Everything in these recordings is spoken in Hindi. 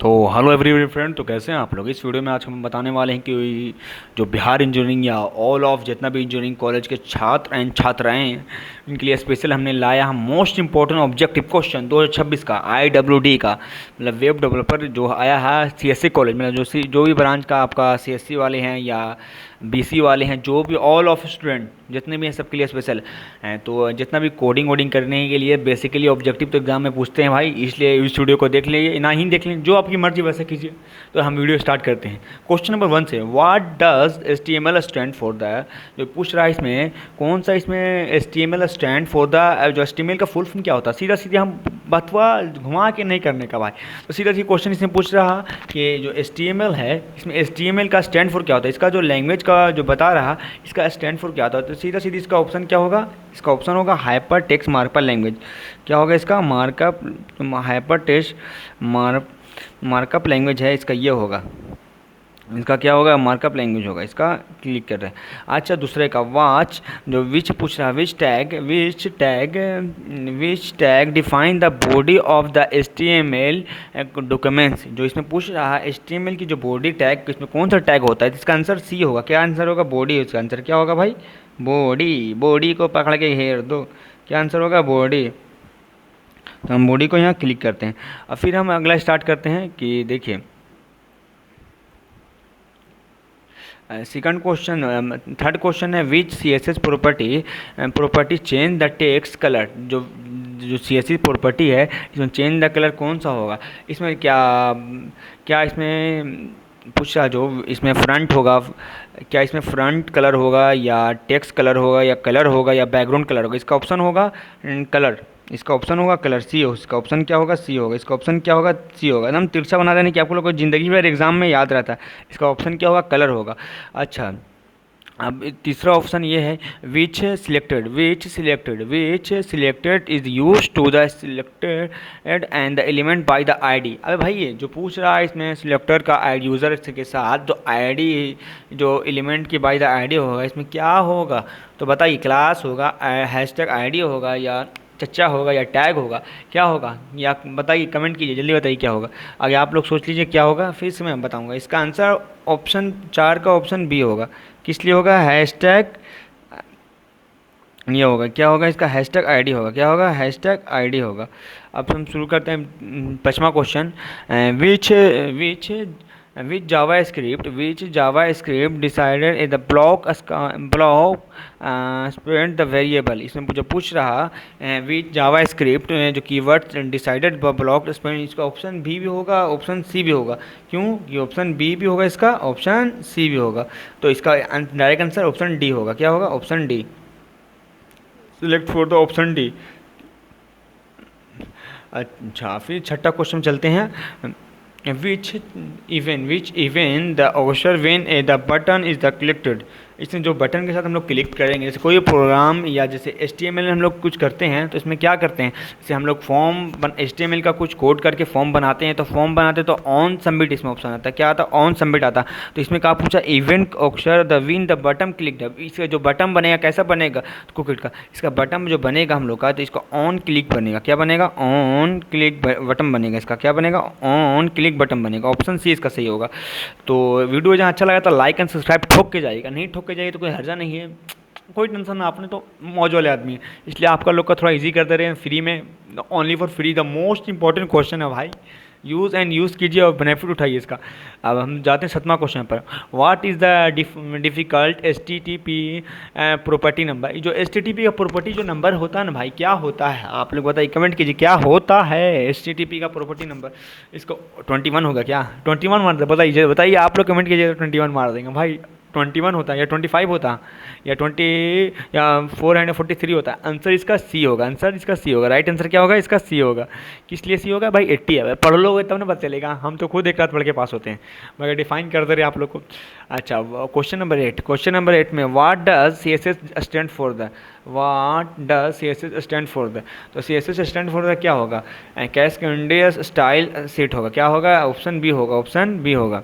तो हेलो एवरी फ्रेंड, तो कैसे हैं आप लोग। इस वीडियो में आज हम बताने वाले हैं कि जो बिहार इंजीनियरिंग या ऑल ऑफ जितना भी इंजीनियरिंग कॉलेज के छात्र एंड छात्राएं हैं, इनके लिए स्पेशल हमने लाया हम मोस्ट इंपॉर्टेंट ऑब्जेक्टिव क्वेश्चन 2026 का IWD का, मतलब वेब डेवलपर जो आया है CSC कॉलेज, मतलब जो भी ब्रांच का आपका CSC वाले हैं या BC वाले हैं, जो भी ऑल ऑफ स्टूडेंट जितने भी हैं सबके लिए स्पेशल हैं। तो जितना भी कोडिंग वोडिंग करने के लिए बेसिकली ऑब्जेक्टिव तो एग्जाम में पूछते हैं भाई, इसलिए इस वीडियो को देख लीजिए, ना ही देख लीजिए, जो आपकी मर्जी वैसे कीजिए। तो हम वीडियो स्टार्ट करते हैं क्वेश्चन नंबर 1 से। What does HTML stand for the, जो पूछ रहा है इसमें कौन सा इसमें HTML स्टैंड फॉर द, जो HTML का फुल फॉर्म क्या होता है। सीधा सीधा हम बतवा घुमा के नहीं करने का भाई, तो सीधा सीधा क्वेश्चन इसमें पूछ रहा कि जो HTML है इसमें HTML का स्टैंड फॉर क्या होता है, इसका जो लैंग्वेज का जो बता रहा इसका स्टैंड फॉर क्या होता है। तो सीधा सीधी इसका ऑप्शन क्या होगा, इसका ऑप्शन होगा हाइपर टेक्स्ट मार्कअप लैंग्वेज। क्या होगा इसका, markup, hyper text markup language है इसका, ये होगा इसका, क्या होगा, मार्कअप लैंग्वेज होगा इसका। क्लिक कर रहे हैं। अच्छा, दूसरे का वाच, जो विच पूछ रहा है, which tag define the body of the HTML documents. जो इसमें पूछ रहा है HTML की जो बॉडी टैग, इसमें कौन सा टैग होता है, इसका आंसर सी होगा। क्या आंसर होगा, बॉडी। इसका आंसर क्या होगा भाई, बॉडी। बॉडी को पकड़ के घेर दो, क्या आंसर होगा, बॉडी। तो हम बॉडी को यहाँ क्लिक करते हैं और फिर हम अगला स्टार्ट करते हैं कि देखिए सेकंड क्वेश्चन, थर्ड क्वेश्चन है विच CSS property change the text colour. जो जो CSS प्रॉपर्टी है इसमें चेंज द कलर कौन सा होगा। इसमें क्या क्या इसमें पूछ रहा, जो इसमें फ्रंट होगा, क्या इसमें फ्रंट कलर होगा या टेक्स्ट कलर होगा या कलर होगा या बैकग्राउंड कलर होगा। इसका ऑप्शन होगा कलर, इसका ऑप्शन होगा कलर, सी हो। इसका ऑप्शन क्या होगा, सी होगा। इसका ऑप्शन क्या होगा, सी होगा। एकदम तिरछा बना देने कि आपको लोग को ज़िंदगी भर एग्जाम में याद रहता है। इसका ऑप्शन क्या होगा, कलर होगा। अच्छा, अब तीसरा ऑप्शन ये है which selected is use to the selected and the element by the ID। अबे भाई, ये जो पूछ रहा है इसमें सिलेक्टर का यूज़र के साथ जो ID, जो एलिमेंट की बाय द ID होगा, इसमें क्या होगा। तो बताइए, क्लास होगा, हैशटैग ID होगा, या चच्चा होगा, या टैग होगा, क्या होगा, या बताइए, कमेंट कीजिए, जल्दी बताइए क्या होगा। आगे आप लोग सोच लीजिए क्या होगा, फिर से मैं बताऊंगा। इसका आंसर ऑप्शन 4 का ऑप्शन बी होगा। किस लिए होगा, हैशटैग, ये होगा, क्या होगा इसका, हैशटैग ID होगा। क्या होगा, हैशटैग ID होगा। अब हम शुरू करते हैं पांचवा question. Which which which Java script decided the block spend the variable. इसमें जो पूछ रहा विच जावा स्क्रिप्ट, जो कीवर्ड डिसाइडेड ब्लॉक स्पेंड, इसका ऑप्शन बी भी होगा, ऑप्शन सी भी होगा। क्यों, ये ऑप्शन बी भी होगा, इसका ऑप्शन सी भी होगा। तो इसका डायरेक्ट आंसर ऑप्शन डी होगा। क्या होगा, option D. Select for the option D. अच्छा, फिर छठा क्वेश्चन चलते हैं। which even the officer when the button is the clicked। इसमें जो बटन के साथ हम लोग क्लिक करेंगे, जैसे कोई प्रोग्राम या जैसे HTML में हम लोग कुछ करते हैं, तो इसमें क्या करते हैं, जैसे हम लोग HTML का कुछ कोड करके फॉर्म बनाते हैं, तो फॉर्म बनाते तो ऑन सबमिट इसमें ऑप्शन आता है। क्या आता है, ऑन सबमिट आता। तो इसमें क्या पूछा, event occur the when the button click. इसका जो बटन बनेगा कैसा बनेगा, कुकिट का, इसका बटन जो बनेगा हम लोग का, तो इसका ऑन क्लिक बनेगा। क्या बनेगा, ऑन क्लिक बटन बनेगा। इसका क्या बनेगा, ऑन क्लिक बटन बनेगा। ऑप्शन सी इसका सही होगा। तो वीडियो जहाँ अच्छा लगा तो लाइक एंड सब्सक्राइब ठोक के जाएगा, नहीं ठोक के जाइए तो कोई हर्जा नहीं है, कोई टेंशन ना, आपने तो मौज वाले आदमी है, इसलिए आपका लोग का थोड़ा इजी कर दे रहे हैं फ्री में, only for free. The most important question है भाई, यूज़ कीजिए और बेनिफिट उठाइए इसका। अब हम जाते हैं 7वां क्वेश्चन पर। What is the difficult HTTP property number. जो HTTP का प्रॉपर्टी जो नंबर होता है ना भाई, क्या होता है, आप लोग बताइए, कमेंट कीजिए क्या होता है HTTP का प्रॉपर्टी नंबर। इसको 21 होगा क्या, 21 मार दे, बताइए बताइए, आप लोग कमेंट कीजिए, 21 मार देंगे भाई। 21 होता है या 25 होता या 20 या 443 होता है। आंसर इसका सी होगा, आंसर इसका सी होगा। राइट आंसर क्या होगा, इसका सी होगा। किस लिए सी होगा भाई, 80 है। पढ़ लोगे तब ना पता चलेगा, हम तो खुद एक रात पढ़ के पास होते हैं, मगर डिफाइन कर दे रहे आप लोग को। अच्छा, क्वेश्चन नंबर 8 में what does CSS stand for the, तो CSS स्टैंड फॉर द क्या होगा, कैस्केडियस स्टाइल सेट होगा। क्या होगा, ऑप्शन बी होगा, ऑप्शन बी होगा।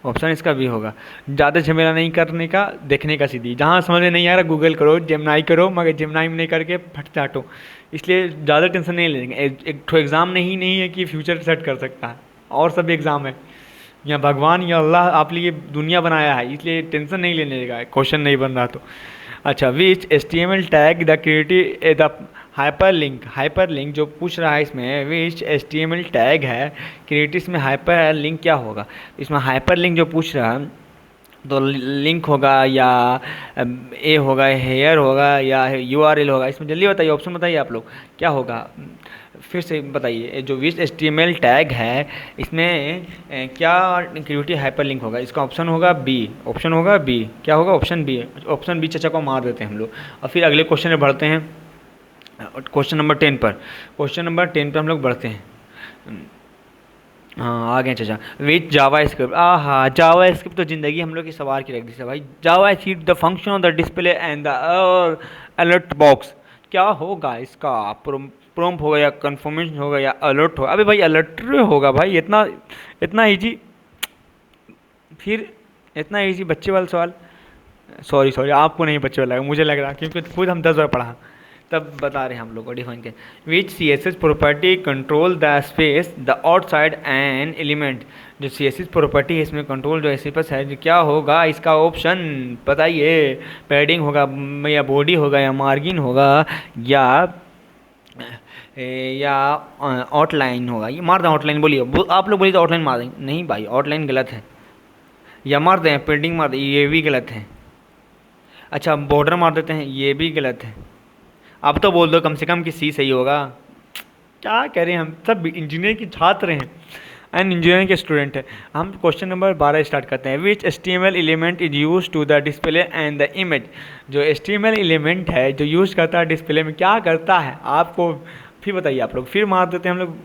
ऑप्शन इसका भी होगा। ज़्यादा झमेला नहीं करने का, देखने का सीधी, जहाँ समझ में नहीं आ रहा गूगल करो, जेमनाई करो, मगर जेमनाई में नहीं करके फट चाटो। इसलिए ज़्यादा टेंशन नहीं लेंगे। एक तो एग्ज़ाम नहीं है कि फ्यूचर सेट कर सकता है, और सब एग्ज़ाम है, या भगवान या अल्लाह आप लिए दुनिया बनाया है, इसलिए टेंशन नहीं लेने का, क्वेश्चन नहीं बन रहा तो। अच्छा, which HTML tag the creative the hyper link जो पूछ रहा है इसमें, विच HTML टैग है क्रिएटिव में हाइपर लिंक क्या होगा। इसमें हाइपर लिंक जो पूछ रहा है तो लिंक होगा या ए होगा, हेयर होगा या URL होगा। इसमें जल्दी बताइए, ऑप्शन बताइए आप लोग क्या होगा, फिर से बताइए। जो विच HTML टैग है इसमें क्या क्रिएटिव हाइपर लिंक होगा। इसका ऑप्शन होगा बी, ऑप्शन होगा बी, क्या होगा ऑप्शन बी। ऑप्शन बी चचा को मार देते हैं हम लोग। और फिर अगले क्वेश्चन में बढ़ते हैं, क्वेश्चन नंबर 10 पर। क्वेश्चन नंबर 10 पर हम लोग बढ़ते हैं। हाँ आ गए चाचा। विथ जावा स्क्रिप्ट, हाँ जावा स्क्रिप्ट तो ज़िंदगी हम लोग की सवार की रख दी है भाई। JavaScript the function of the display and the alert box, क्या होगा इसका। प्रॉम्प्ट होगा या कन्फर्मेशन होगा या अलर्ट होगा। अबे भाई अलर्ट होगा भाई, इतना इतना ईजी, फिर इतना ईजी बच्चे वाला सवाल। सॉरी सॉरी, आपको नहीं बच्चे वाला लगा, मुझे लग रहा, क्योंकि खुद हम 10 बार पढ़ा तब बता रहे हैं हम लोग को डिफाइन के। विच CSS property control the space the outside an element, जो CSS प्रॉपर्टी है इसमें कंट्रोल जो स्पेस है, जो क्या होगा इसका ऑप्शन बताइए। पैडिंग होगा या बॉडी होगा या मार्जिन होगा या आउटलाइन होगा। ये मार दें आउटलाइन, बोलिए आप लोग बोलिए तो आउटलाइन मार दें। नहीं भाई आउटलाइन गलत है, या मार दें पेंडिंग मार दें, ये भी गलत है। अच्छा बॉर्डर मार देते हैं, ये भी गलत है। अब तो बोल दो कम से कम कि सी सही होगा। क्या कह रहे हैं, हम सब इंजीनियर के छात्र हैं एंड इंजीनियरिंग के स्टूडेंट हैं। हम क्वेश्चन नंबर 12 स्टार्ट करते हैं। Which HTML element is use to the display and the image, जो HTML एलिमेंट है जो यूज़ करता है डिस्प्ले में, क्या करता है आपको फिर बताइए आप लोग। फिर मार देते हैं हम लोग।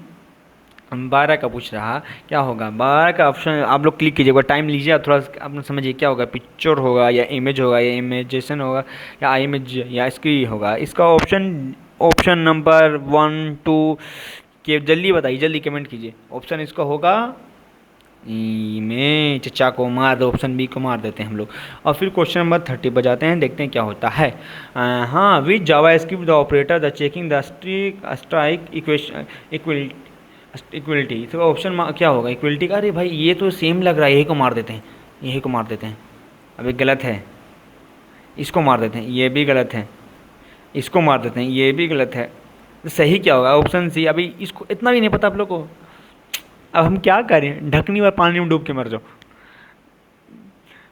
12 का पूछ रहा क्या होगा। 12 का ऑप्शन आप लोग क्लिक कीजिएगा, टाइम लीजिए आप थोड़ा अपना समझिए क्या होगा। पिक्चर होगा या इमेज होगा या इमेजेशन होगा या इमेज या इसकी होगा। इसका ऑप्शन नंबर 1 2 के जल्दी बताइए, जल्दी कमेंट कीजिए। ऑप्शन इसका होगा इमेज, चचा को मार दो, ऑप्शन बी को मार देते हैं हम लोग। और फिर क्वेश्चन नंबर 30 पर जाते हैं, देखते हैं क्या होता है। हाँ, which JavaScript the operator the checking the strict equation equality, तो ऑप्शन क्या होगा इक्वलिटी का। अरे भाई ये तो सेम लग रहा है, यही को मार देते हैं, यही को मार देते हैं। अभी गलत है, इसको मार देते हैं, ये भी गलत है। इसको मार देते हैं, ये भी गलत है। तो सही क्या होगा ऑप्शन सी। अभी इसको इतना भी नहीं पता आप लोग को, अब हम क्या करें, ढकनी और पानी में डूब के मर जाओ।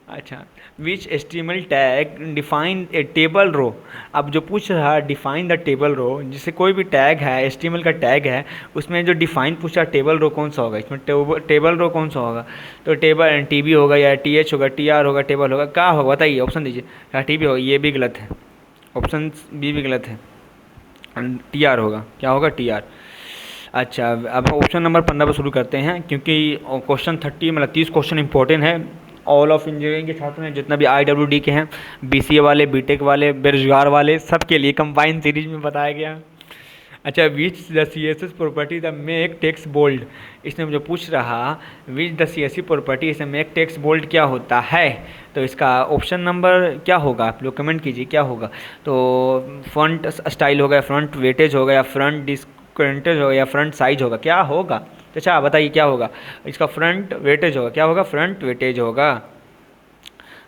अच्छा, which HTML tag define a table row. अब जो पूछ रहा है डिफाइन द टेबल रो, जिससे कोई भी टैग है HTML का टैग है उसमें जो डिफाइन पूछ रहा है टेबल रो कौन सा होगा। इसमें टेबल रो कौन सा होगा, तो टेबल TB होगा या TH होगा, TR होगा, टेबल होगा, क्या होगा बताइए, ऑप्शन दीजिए। हाँ TB होगा, ये भी गलत है, ऑप्शन बी भी गलत है। TR होगा, क्या होगा TR। अच्छा अब ऑप्शन नंबर 15 पर शुरू करते हैं, क्योंकि क्वेश्चन 30 मतलब 30 क्वेश्चन इंपॉर्टेंट है। ऑल ऑफ इंजीनियरिंग के छात्र हैं, जितना भी IWD के हैं, BCA वाले, BTech वाले, बेरोजगार वाले, सबके लिए कंबाइन सीरीज में बताया गया। अच्छा, which the CSS property the make text bold, इसने मुझे पूछ रहा विच द CSS प्रॉपर्टी इसमें मेक टेक्स्ट बोल्ड क्या होता है। तो इसका ऑप्शन नंबर क्या होगा आप लोग कमेंट कीजिए क्या होगा। तो फ्रंट स्टाइल होगा, फ्रंट वेटेज होगा, या फ्रंट डिस्क्रेंटेज होगा, या फ्रंट साइज होगा, क्या होगा। तो अच्छा बताइए क्या होगा इसका। फ्रंट वेटेज होगा, क्या होगा फ्रंट वेटेज होगा।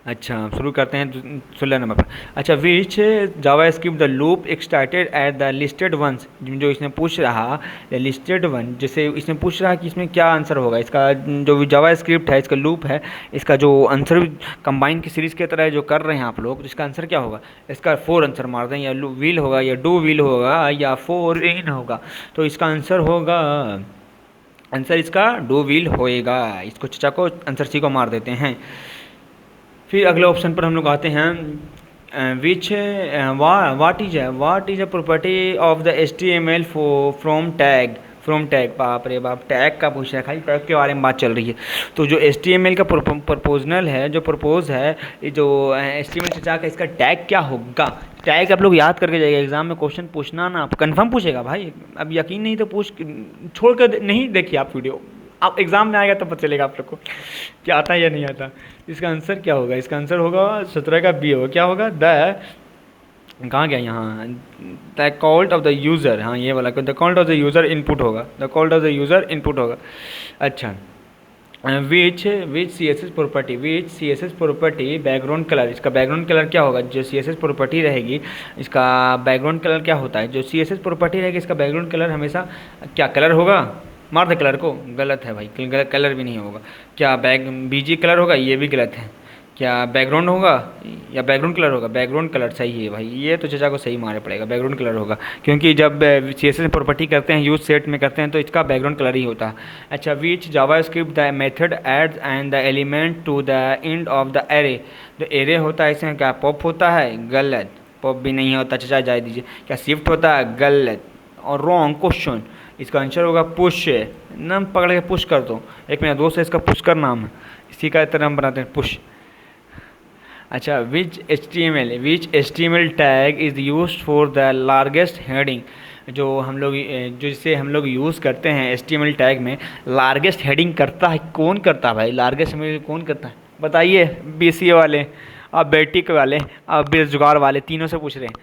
अच्छा शुरू करते हैं 16 नंबर पर। अच्छा, which JavaScript the loop executed at the listed once, जो इसने पूछ रहा लिस्टेड वन, जैसे इसने पूछ रहा कि इसमें क्या आंसर होगा। इसका जो जावा स्क्रिप्ट है, इसका लूप है, इसका जो आंसर कंबाइन की सीरीज़ की तरह जो कर रहे हैं आप लोग, तो इसका आंसर क्या होगा। इसका 4 आंसर मार दें, या व्हील होगा, या डू व्हील होगा, या 4 इन होगा। तो इसका आंसर होगा, आंसर इसका डू व्हील होएगा। इसको चचा को आंसर सी को मार देते हैं। फिर अगले ऑप्शन पर हम लोग आते हैं। Which what is a property of the HTML form tag. बाप रे बाप, टैग का पूछ रहा है, खाली टैग के बारे में बात चल रही है। तो जो HTML का प्रपोजनल है, जो प्रपोज है, जो HTML चचा का, इसका टैग क्या होगा। टैग आप लोग याद करके जाइए, एग्जाम में क्वेश्चन पूछना ना, आप कन्फर्म पूछेगा भाई। अब यकीन नहीं तो पूछ छोड़ कर नहीं देखिए आप वीडियो, आप एग्ज़ाम में आएगा तब पता चलेगा आप लोग को क्या आता है या नहीं आता। इसका आंसर क्या होगा, इसका आंसर होगा 17 का बी होगा, क्या होगा द कहाँ गया यहाँ, the account of the user, हाँ ये वाला, the account of the user input होगा, the account of the user input होगा। अच्छा, which C S S property, which C S S property background colour, इसका बैकग्राउंड कलर क्या होगा, जो सी एस एस प्रॉपर्टी रहेगी इसका बैकग्राउंड कलर क्या होता है, जो सी एस एस प्रॉपर्टी रहेगी इसका बैकग्राउंड कलर हमेशा क्या कलर होगा, मार दे कलर को, गलत है भाई, कलर भी नहीं होगा। क्या बीजी कलर होगा, ये भी गलत है। क्या बैकग्राउंड होगा या बैकग्राउंड कलर होगा, बैकग्राउंड कलर सही है भाई, ये तो चचा को सही मारना पड़ेगा, बैकग्राउंड कलर होगा, क्योंकि जब सी एस एस प्रॉपर्टी करते हैं यूज सेट में करते हैं तो इसका बैकग्राउंड कलर ही होता है। अच्छा, which JavaScript the method adds and the element to the end of the array, जो एरे होता है इसमें क्या पॉप होता है, गलत, पॉप भी नहीं होता चचा, जाए दीजिए। क्या शिफ्ट होता है, गलत और रॉन्ग क्वेश्चन, इसका आंसर होगा पुश, नाम पकड़ के पुश कर दो, एक मेरा दोस्त है इसका पुष्कर नाम है, इसी का तरह हम बनाते हैं पुश। अच्छा, which H T M L tag is use for the largest heading, जो हम लोग जो जिसे हम लोग यूज़ करते हैं H T M L tag में, लार्जेस्ट हेडिंग करता है, कौन करता है भाई, लार्जेस्ट हेडिंग कौन करता है बताइए, बी सी ए वाले, आप बेटिक वाले, आप बेरोजगार वाले, तीनों से पूछ रहे हैं।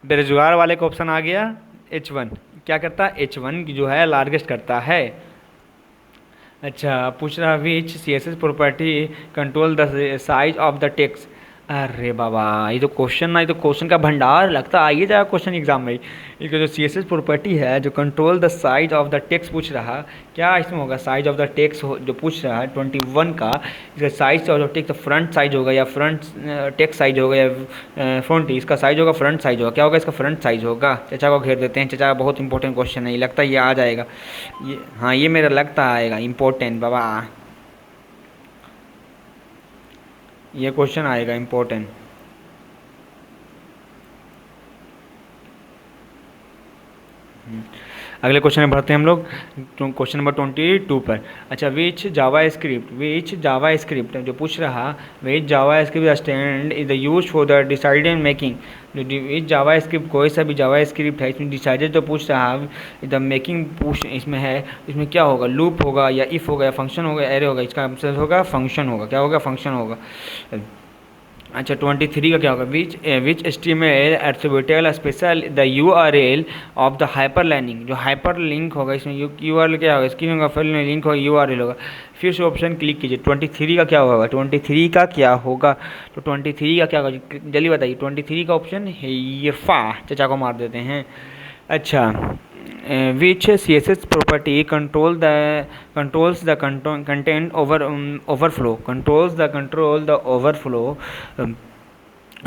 बेरोजगार वाले का ऑप्शन आ गया H1, क्या करता है, H1 जो है लार्जेस्ट करता है। अच्छा, पूछ रहा which C S S property control the size of the text, अरे बाबा ये तो क्वेश्चन ना, ये तो क्वेश्चन का भंडार लगता है, आइए जाएगा क्वेश्चन एग्जाम में। इसका जो सी एस एस प्रॉपर्टी है जो control the size of the text पूछ रहा, क्या इसमें होगा साइज ऑफ द टेक्स्ट जो पूछ रहा है 21 का, इसका size of the text front size होगा या फ्रंट टेक्स्ट साइज होगा या फ्रंट, इसका साइज होगा फ्रंट साइज होगा, क्या होगा इसका फ्रंट साइज होगा। चचा को घेर देते हैं, चचा बहुत इंपॉर्टेंट क्वेश्चन है, ये लगता है ये आ जाएगा, ये हाँ ये मेरा लगता आएगा इंपॉर्टेंट बाबा, ये क्वेश्चन आएगा इम्पोर्टेंट। अगले क्वेश्चन में बढ़ते हैं हम लोग, क्वेश्चन नंबर 22 पर। अच्छा, विच जावा स्क्रिप्ट जो पूछ रहा, which JavaScript stand is the use for the decided making, जो विच जावा स्क्रिप्ट कोई सा भी जावा स्क्रिप्ट है इसमें डिसाइडेड जो पूछ रहा, द मेकिंग पूछ इसमें है, इसमें क्या होगा, लूप होगा या इफ़ होगा या फंक्शन होगा, एरे होगा, इसका आंसर होगा फंक्शन होगा, क्या होगा, फंक्शन होगा। अच्छा, 23 का क्या होगा, which HTML attributable special the URL of the hyperlinking, जो हाइपर लिंक होगा इसमें यूआरएल क्या होगा, इसकी होगा फिर लिंक होगा यूआरएल होगा। फिर से ऑप्शन क्लिक कीजिए, 23 का क्या होगा, 23 का क्या होगा, तो 23 का क्या होगा जल्दी बताइए, 23 का ऑप्शन है ये फा, चचा को मार देते हैं। अच्छा, which CSS property controls the content overflow,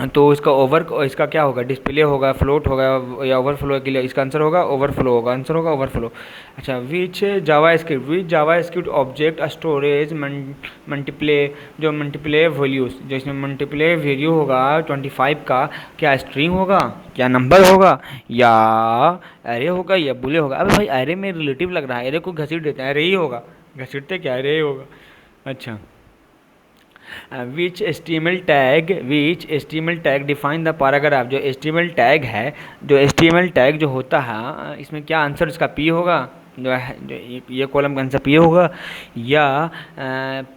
तो इसका क्या होगा, डिस्प्ले होगा, फ्लोट होगा या ओवरफ्लो के लिए, इसका आंसर होगा ओवरफ्लो होगा, आंसर होगा ओवरफ्लो। अच्छा, which JavaScript object storage multiple values, जो इसमें मल्टीप्ले वैल्यू होगा 25 का, क्या स्ट्रिंग होगा, क्या नंबर होगा, या एरे होगा या बुले होगा। अबे भाई एरे में रिलेटिव लग रहा है, एरे को घसीट देते हैं, एरे ही होगा, घसीटते क्या एरे ही होगा। अच्छा, which H T M L tag define the paragraph, जो H T M L tag है, जो H T M L tag जो होता है इसमें क्या आंसर इसका पी होगा, जो है जो ये कॉलम का आंसर पी होगा या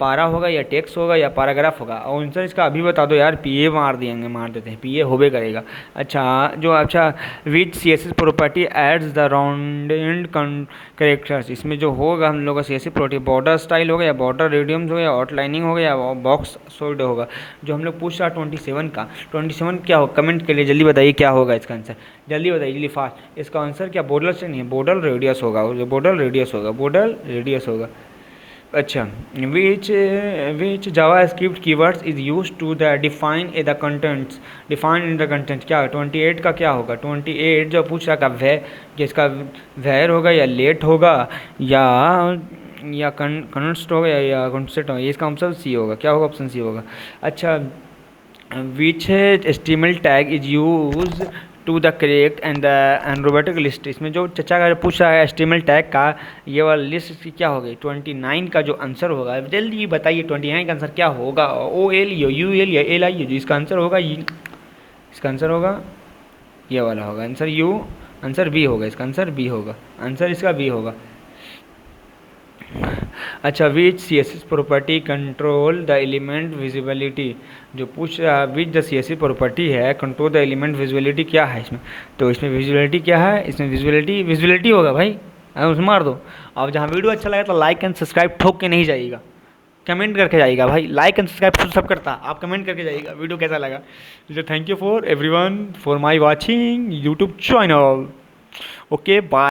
पारा होगा या टेक्स्ट होगा या पैराग्राफ होगा, और आंसर इसका अभी बता दो यार, पी ए मार देते हैं, पी ए होबे करेगा। अच्छा, which C S S property adds the rounded characters, इसमें जो होगा हम लोग का C S S property border style होगा या बॉर्डर रेडियम्स होगा या आउटलाइनिंग होगा या बॉक्स सोल्ड होगा। जो हम लोग पूछ रहा 27 का, 27 क्या होगा, कमेंट के लिए जल्दी बताइए क्या होगा इसका आंसर, जल्दी बताइए जल्दी फास्ट। इसका आंसर क्या बॉर्डर से नहीं है, बॉर्डर रेडियस होगा, बॉर्डर रेडियस होगा। अच्छा, which JavaScript keywords is use to the define in the contents, क्या 28 का क्या होगा, 28 जो पूछ रहा का जिसका वेर होगा या लेट होगा या कन्स्ट होगा या कॉन्सेप्ट होगा, इसका ऑप्शन सी होगा, क्या होगा, ऑप्शन सी होगा। अच्छा, which HTML tag is use to the correct and the एनरोबेटिक लिस्ट, इसमें जो चचा का पूछ रहा है एचटीएमएल टैग का, ये वाला लिस्ट क्या होगी, 29 का जो आंसर होगा जल्दी बताइए, 29 का आंसर क्या होगा, ओ एल यू एल या एल आई, जो इसका आंसर होगा इसका आंसर होगा ये वाला होगा, आंसर यू, आंसर बी होगा, इसका आंसर बी होगा, आंसर इसका बी होगा। अच्छा, which C S S property control the element visibility, जो पूछ रहा है which the C S S property है कंट्रोल द एलिमेंट विजिबिलिटी क्या है इसमें, तो इसमें विजिबिलिटी क्या है, इसमें विजिबिलिटी होगा भाई, उसमें मार दो। और जहाँ वीडियो अच्छा लगा तो लाइक एंड सब्सक्राइब ठोक के नहीं जाइएगा, कमेंट करके जाइएगा भाई, लाइक एंड सब्सक्राइब सब करता, आप कमेंट करके जाइएगा वीडियो कैसा लगा। तो thank you for everyone for my watching YouTube channel. Okay bye.